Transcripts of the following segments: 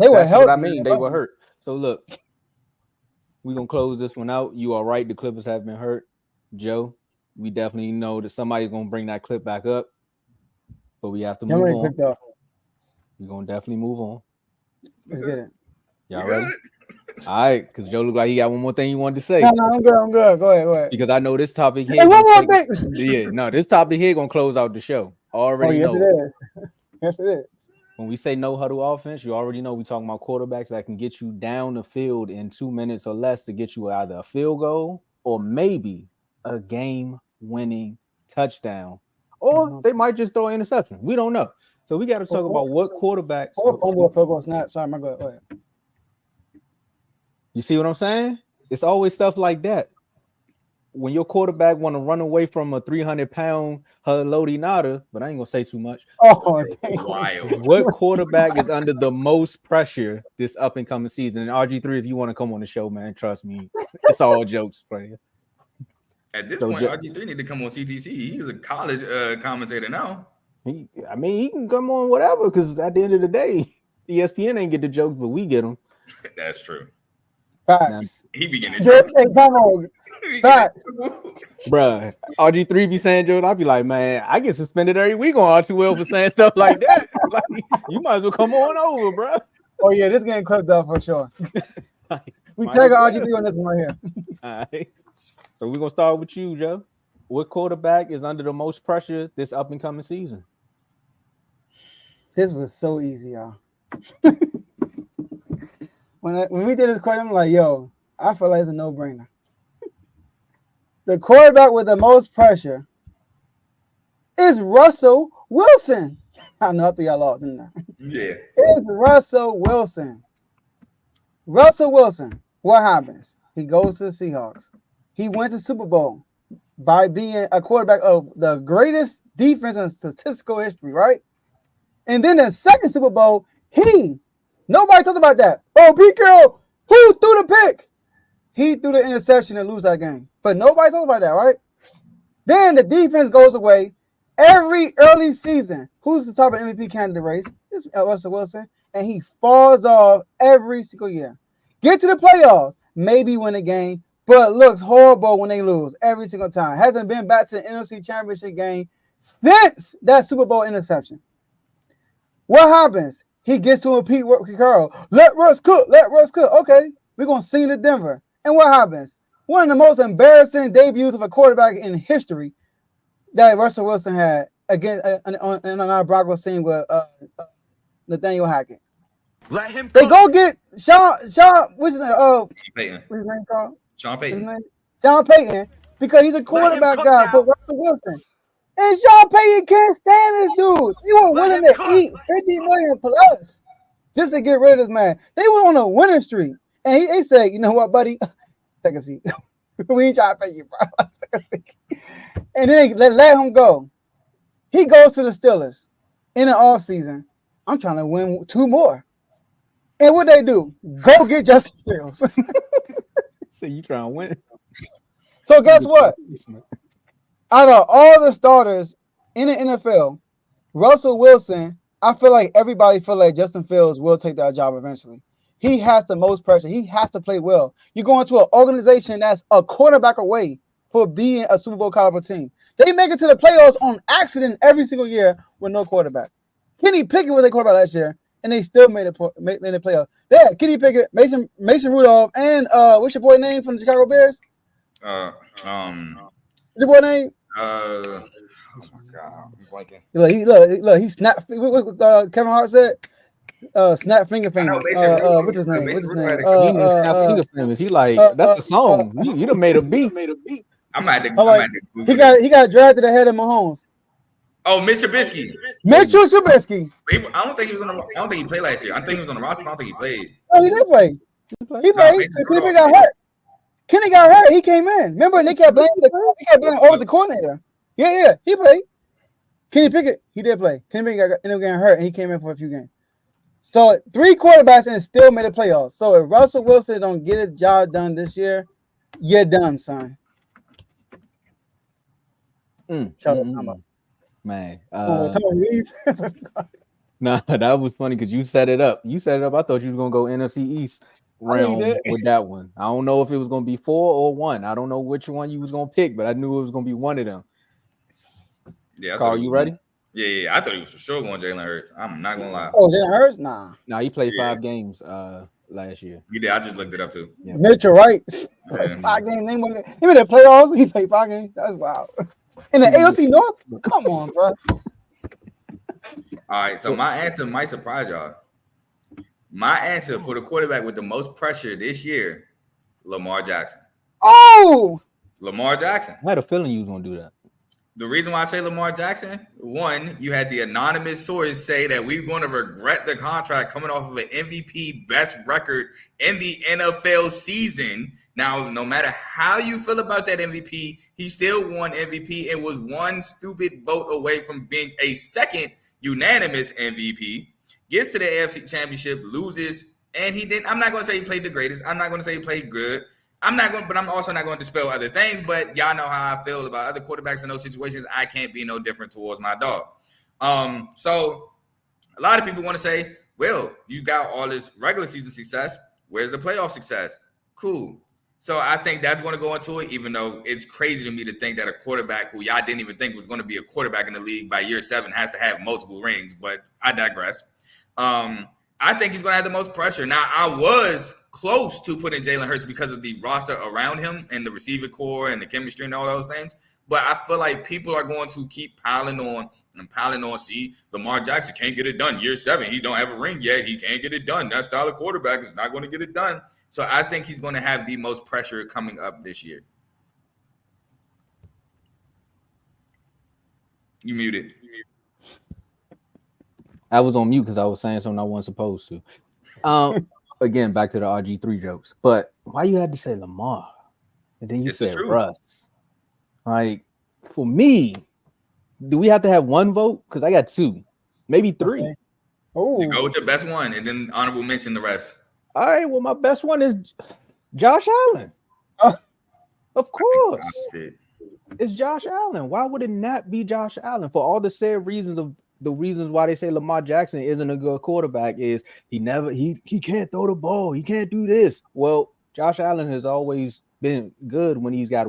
They were That's healthy. what I mean. They were hurt. So look, we're gonna close this one out. You are right. The Clippers have been hurt. Joe, we definitely know that somebody's gonna bring that clip back up, but we have to move on. We're gonna definitely move on. Let's get it. Y'all ready? All right, because Joe looked like he got one more thing he wanted to say. No, I'm good. Go ahead. Because I know this topic here. Hey, one more thing. This topic here gonna close out the show. Already yes, know. it is. Yes, it is. When we say no huddle offense, you already know we talking about quarterbacks that can get you down the field in 2 minutes or less to get you either a field goal or maybe a game-winning touchdown. Or they might just throw an interception. We don't know. So we got to talk about what quarterbacks. Field goal snap. Sorry, my God. Go ahead. You see what I'm saying? It's always stuff like that. When your quarterback want to run away from a 300-pound Haloti Nada, but I ain't gonna say too much. Oh, wild. What quarterback is under the most pressure this up and coming season? And RG3, if you want to come on the show, man, trust me, it's all jokes, player. At this point, RG3 need to come on CTC. He's a college commentator now. He can come on whatever, because at the end of the day, ESPN ain't get the jokes, but we get them. That's true. Facts. He be getting in trouble. Facts. Bruh, RG3 be saying jokes. I be like, man, I get suspended every week on R2L for saying stuff like that. Like, you might as well come on over, bro. Oh yeah, this getting clipped up for sure. We tag RG3 on this one right here. All right. So we're gonna start with you, Joe. What quarterback is under the most pressure this up and coming season? This was so easy, y'all. When we did this question, I'm like, yo, I feel like it's a no-brainer. The quarterback with the most pressure is Russell Wilson. I know I think y'all lost, didn't I? Yeah. It's Russell Wilson. Russell Wilson, what happens? He goes to the Seahawks. He went to Super Bowl by being a quarterback of the greatest defense in statistical history, right? And then the second Super Bowl, nobody talked about that. Oh, Pete Carroll, who threw the pick? He threw the interception and lose that game. But nobody talks about that, right? Then the defense goes away. Every early season, who's the top of MVP candidate race? It's Russell Wilson. And he falls off every single year. Get to the playoffs, maybe win a game, but looks horrible when they lose every single time. Hasn't been back to the NFC Championship game since that Super Bowl interception. What happens? He gets to a Pete Carroll. Let Russ cook. Okay, we're going to sing to Denver. And what happens? One of the most embarrassing debuts of a quarterback in history that Russell Wilson had against on our Broncos team with Nathaniel Hackett. Let him. They go get Sean. What's his name? Payton. What's his name called? Sean Payton. Sean Payton, because he's a quarterback guy for Russell Wilson. And Sean Payton can't stand this dude. He was willing to eat $50 million plus just to get rid of this man. They were on a winning streak. And he said, you know what, buddy? Take a seat. We ain't trying to pay you, bro. Take a seat. And then they let him go. He goes to the Steelers in the offseason. I'm trying to win 2 more. And what they do? Go get Justin Fields. So you trying to win. So guess what? Out of all the starters in the NFL, Russell Wilson, I feel like everybody feel like Justin Fields will take that job eventually. He has the most pressure. He has to play well. You go into an organization that's a quarterback away for being a Super Bowl caliber team. They make it to the playoffs on accident every single year with no quarterback. Kenny Pickett was a quarterback last year, and they still made the playoffs. Yeah, Kenny Pickett, Mason Rudolph, and what's your boy name from the Chicago Bears? What's your boy name? Oh my God, I'm blanking. Look, he snapped. What Kevin Hart said? Snap finger fingers. What's his name? Finger fingers. He like that's the song. You done made a beat. I'm at the. He got drafted ahead of Mahomes. Oh, Mitch Trubisky. Mitchell Trubisky. I don't think he was on. I don't think he played last year. I think he was on the roster. I don't think he played. Oh, he did play. He played. Kenny got hurt. Kenny got hurt. He came in. Remember, they kept blaming over the coordinator. Yeah, he played. Kenny Pickett, he did play. Kenny Pickett ended up getting hurt, and he came in for a few games. So 3 quarterbacks and still made the playoffs. So if Russell Wilson don't get his job done this year, you're done, son. Shut up, man. Nah, that was funny because you set it up. You set it up. I thought you was gonna go NFC East I knew you realm did. with that one. I don't know if it was gonna be 4 or 1. I don't know which one you was gonna pick, but I knew it was gonna be one of them. Yeah, Carl, you ready? Yeah. I thought he was for sure going Jalen Hurts. I'm not gonna lie. Oh, Jalen Hurts? Nah. Nah, he played 5 games last year. You did. I just looked it up too. Yeah. Mitchell Wright. Yeah. 5 games. Name one. Him in the playoffs, he played 5 games. That's wild. In the AFC North? Come on, bro. All right, so my answer might surprise y'all. My answer for the quarterback with the most pressure this year, Lamar Jackson. Oh! Lamar Jackson. I had a feeling you was gonna do that. The reason why I say Lamar Jackson, one, you had the anonymous source say that we're going to regret the contract coming off of an MVP best record in the NFL season. Now, no matter how you feel about that MVP, he still won MVP and was one stupid vote away from being a second unanimous MVP. Gets to the AFC Championship, loses, and he didn't. I'm not going to say he played the greatest. I'm not going to say he played good. But I'm also not going to dispel other things. But y'all know how I feel about other quarterbacks in those situations. I can't be no different towards my dog. So a lot of people want to say, well, you got all this regular season success. Where's the playoff success? Cool. So I think that's going to go into it, even though it's crazy to me to think that a quarterback who y'all didn't even think was going to be a quarterback in the league by year 7 has to have multiple rings. But I digress. I think he's going to have the most pressure. Now, I was close to putting Jalen Hurts because of the roster around him and the receiver core and the chemistry and all those things. But I feel like people are going to keep piling on. See, Lamar Jackson can't get it done. Year 7, he don't have a ring yet. He can't get it done. That style of quarterback is not going to get it done. So I think he's going to have the most pressure coming up this year. You muted. I was on mute because I was saying something I wasn't supposed to. Again, back to the RG3 jokes. But why you had to say Lamar? And then you said Russ. Like, for me, do we have to have one vote? Because I got 2, maybe 3. Okay. Oh, Go with your best one and then honorable mention the rest. All right, well, my best one is Josh Allen. Of course. It's Josh Allen. Why would it not be Josh Allen? For all the said reasons of the reasons why they say Lamar Jackson isn't a good quarterback is he can't throw the ball. He can't do this. Well, Josh Allen has always been good when he's got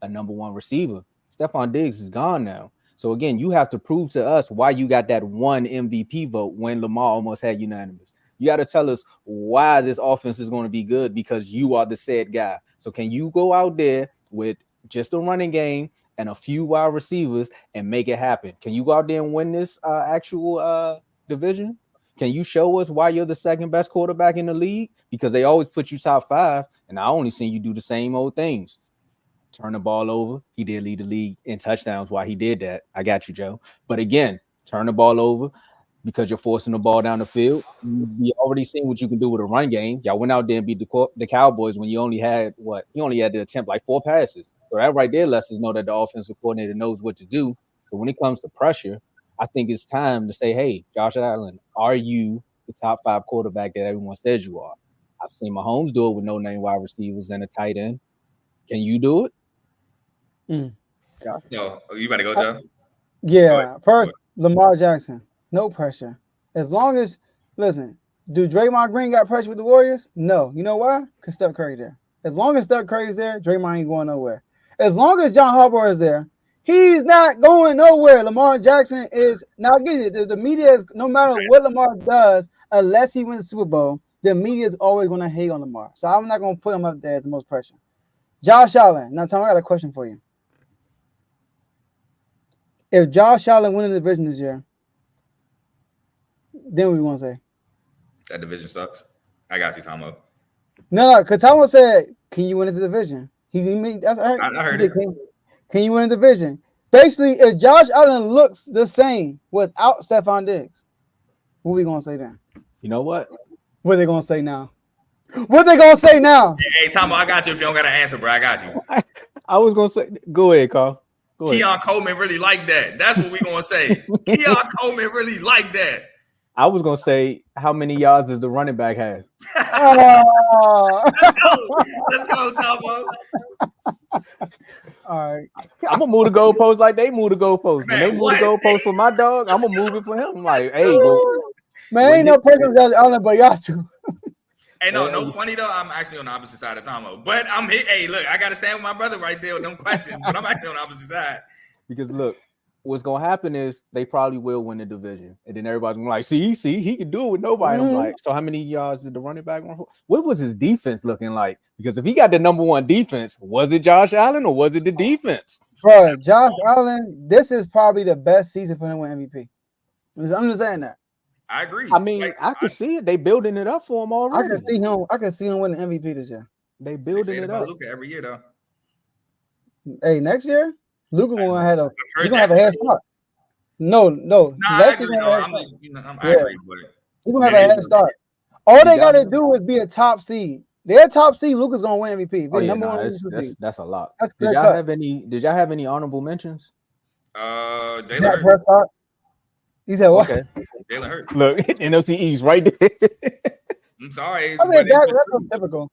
a number 1 receiver. Stephon Diggs is gone now. So again, you have to prove to us why you got that 1 MVP vote when Lamar almost had unanimous. You got to tell us why this offense is going to be good because you are the said guy. So can you go out there with just a running game and a few wide receivers and make it happen? Can you go out there and win this actual division? Can you show us why you're the second best quarterback in the league? Because they always put you top 5, and I only seen you do the same old things. Turn the ball over. He did lead the league in touchdowns while he did that. I got you, Joe. But again, turn the ball over because you're forcing the ball down the field. We already seen what you can do with a run game. Y'all went out there and beat the Cowboys when you only had to attempt like 4 passes. So that right there lets us know that the offensive coordinator knows what to do. But when it comes to pressure, I think it's time to say, hey, Josh Allen, are you the top 5 quarterback that everyone says you are? I've seen Mahomes do it with no-name wide receivers and a tight end. Can you do it? So, you about to go, Joe? Yeah. First, Lamar Jackson. No pressure. As long as, listen, do Draymond Green got pressure with the Warriors? No. You know why? Because Steph Curry there. As long as Steph Curry's there, Draymond ain't going nowhere. As long as John Harbaugh is there, he's not going nowhere. Lamar Jackson is now again. The media is no matter what Lamar does, unless he wins the Super Bowl, the media is always going to hate on Lamar. So I'm not going to put him up there as the most pressure. Josh Allen. Now, Tom, I got a question for you. If Josh Allen wins the division this year, then what we want to say? That division sucks. I got you, Tomo. No, because Tomo said, "Can you win the division?" That's I heard said, it. Can you win the division? Basically, if Josh Allen looks the same without Stephon Diggs, what we gonna say then? You know what? What they gonna say now? What they gonna say now? Hey, Tomo, I got you. If you don't got an answer, bro, I got you. I was gonna say, go ahead, Carl. Keon Coleman really liked that. That's what we gonna say. Keon Coleman really liked that. I was gonna say, how many yards does the running back have? Oh. Let's go, Tomo. All right. I'm gonna move the goalpost like they move the goalpost. When Man, they move what? the goalpost for my dog, I'm gonna move it for him. I'm like, hey, well, Man, when ain't no person Josh Allen but y'all two. Hey, no funny though. I'm actually on the opposite side of Tomo, but I'm hit. Hey, look, I gotta stand with my brother right there with them questions, but I'm actually on the opposite side. because look, what's gonna happen is they probably will win the division, and then everybody's gonna be like, see, he can do it with nobody. I'm like, so how many yards did the running back run for? What was his defense looking like? Because if he got the number one defense, was it Josh Allen or was it the defense? Bro, Josh Allen, this is probably the best season for him with MVP. I'm just saying that. I agree. I mean, I can see it. They building it up for him already. I can see him winning MVP this year. They They building say it it about up. Luka every year though. Hey, next year, Luka gonna have I've heard he's gonna have a head start. No, Nah, he's I actually agree. gonna No, have a I'm head just, start. I agree, but He's gonna have a it is head start. All Did they y'all- gotta do is be a top seed. They're a top seed. Luka's gonna win MVP. Be Oh yeah, number one that's a lot. That's Did clear y'all cut. have any honorable mentions? Jalen Dak Hurts. Prescott. He said what? Okay, Jalen Hurts. look, NFC East right there. I'm sorry, I but mean, it's Dak, the that's truth. typical.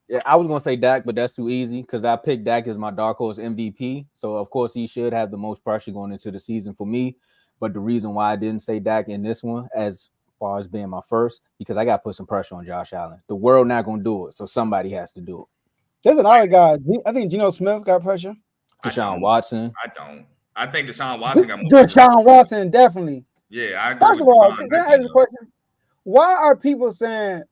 Yeah, I was gonna say Dak, but that's too easy because I picked Dak as my dark horse MVP. So of course he should have the most pressure going into the season for me. But the reason why I didn't say Dak in this one, as far as being my first, because I got to put some pressure on Josh Allen. The world not gonna do it, so somebody has to do it. There's another guy. I think Geno Smith got pressure. Deshaun Watson. I don't. I think Deshaun Watson got more. Deshaun Watson, definitely. Yeah, I agree First with of all, Deshaun. can not I ask you a Geno. question? Why are people saying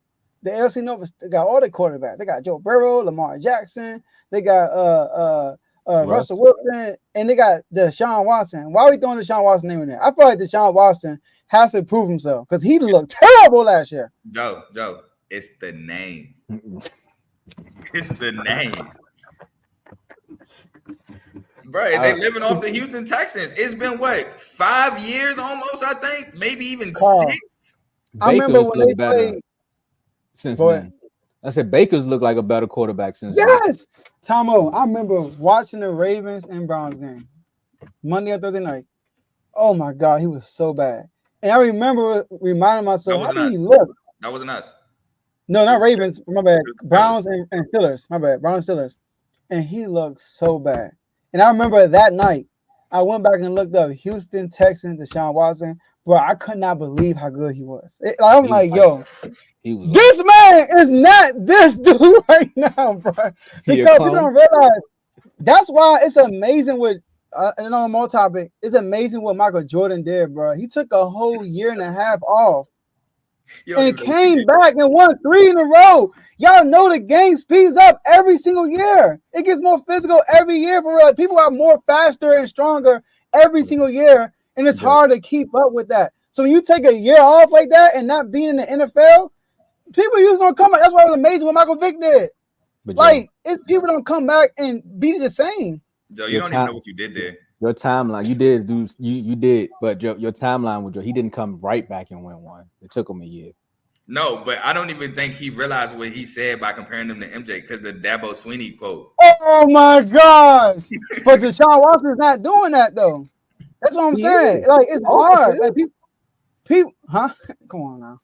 the LC Nova got all the quarterbacks? They got Joe Burrow, Lamar Jackson, they got Russell Wilson, and they got Deshaun Watson. Why are we throwing Deshaun Watson name in there? I feel like Deshaun Watson has to prove himself because he looked terrible last year. Joe, it's the name. It's the name. Bro, they living off the Houston Texans. It's been what, 5 years almost, I think? Maybe even 6. I remember when they played since then. I said Baker's looked like a better quarterback since then. Yes, Tomo. I remember watching the Ravens and Browns game Monday or Thursday night. Oh my God, he was so bad. And I remember reminding myself, how did he look? That wasn't us. No, not Ravens. My bad. Browns and Steelers. My bad. Browns and Steelers. And he looked so bad. And I remember that night, I went back and looked up Houston Texans, Deshaun Watson. Bro, I could not believe how good he was. I'm like, yo, this man is not this dude right now, bro. Because people don't realize that's why it's amazing with, and on more topic, it's amazing what Michael Jordan did, bro. He took a whole year and a half off and came back and won 3 in a row. Y'all know the game speeds up every single year. It gets more physical every year for real. Like, people are more faster and stronger every single year, and it's hard to keep up with that. So when you take a year off like that and not being in the NFL, people usually don't come back. That's why it was amazing what Michael Vick did. But like, it's people don't come back and beat it the same. Joe, you don't even know what you did there. Your timeline, you did, dude. You did, but your timeline with Joe, he didn't come right back and win one. It took him a year. No, but I don't even think he realized what he said by comparing them to MJ because the Dabo Sweeney quote. Oh my gosh! But Deshaun Watson's not doing that though. That's what I'm saying. Like, it's hard. Like, people, huh? Come on now.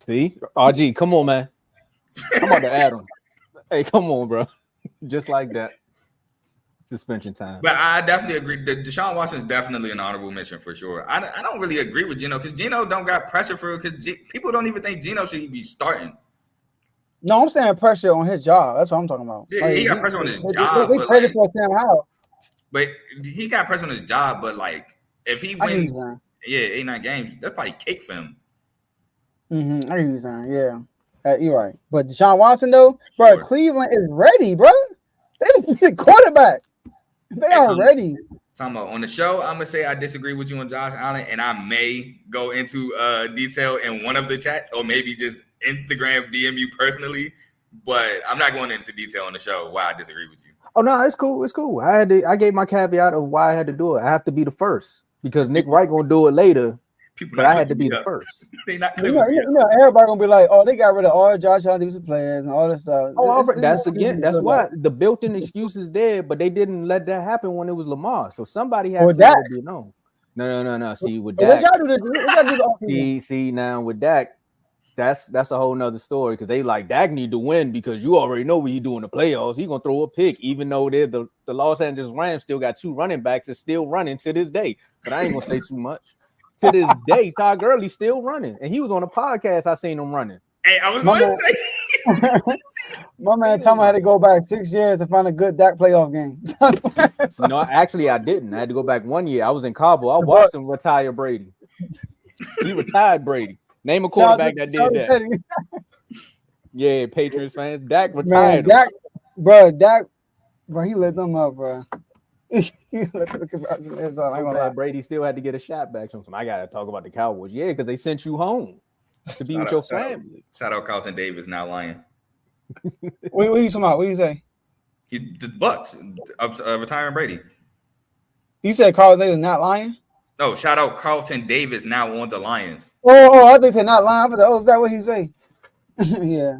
See, RG, come on, man. I'm about to add him. Hey, come on, bro. Just like that. Suspension time. But I definitely agree. Deshaun Watson is definitely an honorable mention for sure. I don't really agree with Geno because Geno don't got pressure for it because people don't even think Geno should be starting. No, I'm saying pressure on his job. That's what I'm talking about. Yeah, like, he got pressure on his job. They traded for Sam Howell. But he got pressure on his job. But like, if he wins, 8-9 games, that's probably cake for him. I hear you saying, yeah, you're right. But Deshaun Watson though, bro, Cleveland is ready, bro. They need a quarterback. They are ready. Tomo, on the show, I'm gonna say I disagree with you on Josh Allen, and I may go into detail in one of the chats, or maybe just Instagram DM you personally. But I'm not going into detail on the show why I disagree with you. Oh no, it's cool. It's cool. I gave my caveat of why I had to do it. I have to be the first because Nick Wright gonna do it later. But I had to be the first. They not everybody gonna be like, oh, they got rid of all Josh Allen defensive players and all this stuff. That's what the built-in excuse is there, but they didn't let that happen when it was Lamar. So somebody has to let it be known. No. See, with Dak, see now with Dak, That's a whole nother story because they like Dak need to win because you already know what he do in the playoffs. He gonna throw a pick, even though they're the Los Angeles Rams still got 2 running backs that's still running to this day. But I ain't gonna say too much. To this day, Todd Gurley's still running, and he was on a podcast. I seen him running. Hey, I was My gonna man- say. My man Tomo had to go back 6 years to find a good Dak playoff game. No, actually, I didn't. I had to go back 1 year. I was in Kabul. I watched him retire Brady. He retired Brady. Name a quarterback that did that. Yeah, Patriots fans. Dak retired. Man, Dak, bro, he lit them up, bro. He lit them up. Brady still had to get a shot back. So I gotta talk about the Cowboys. Yeah, because they sent you home to be with your family. Shout out Carlton Davis now lying. What you talking about? What you say? The Bucks retiring Brady. You said Carl Davis not lying? No, shout out Carlton Davis now on the Lions. Oh, I think he said not lying, but is that what he say? Yeah.